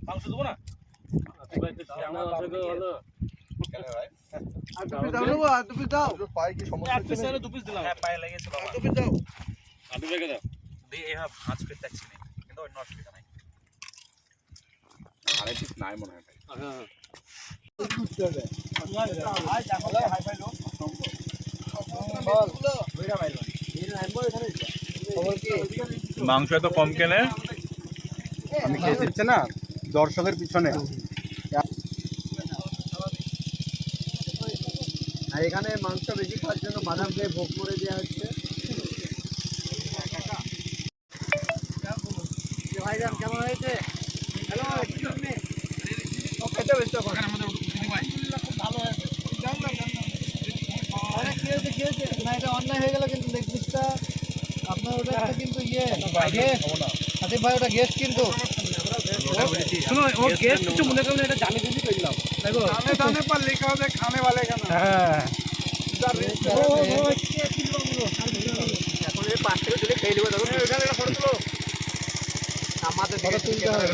মাংস দেবো না পায়ে কি সমস্যা হচ্ছে? দু পিস দিলাম পায়ে লেগেছিল এইভাবে ভাঁজ করতে চাচ্ছি না কিন্তু অন্য অসুবিধা নাই আড়াই পিস নাই মনে হয় ভাই। মাংস এত কম কেনে আমি খেয়ে দিচ্ছে না দর্শকের পিছনে। আর এখানে মাংস বেশি খাওয়ার জন্য বাদাম খেয়ে ভোগ করে দেওয়া হচ্ছে। ভাইজান কেমন হয়েছে? হ্যালো, খেতে বেশ খুব ভালো হয়েছে। কি হয়েছে না, এটা অন্যায় হয়ে গেল কিন্তু লেগ পিসটা আপনার ওটা একটা কিন্তু আসিফ ভাই ওটা গেস্ট কিন্তু শুনো ও গেস্ট কিছু মনে করলে এটা জানি বুঝি করলাম দেখো জানে पर लिखा होता है खाने वाले का नाम হ্যাঁ এখন এই 5 টাকা দিলে খেয়ে নেব। দেখো এখানে একটা ফটো তুলো আমাদের দিকে তুলতে হবে।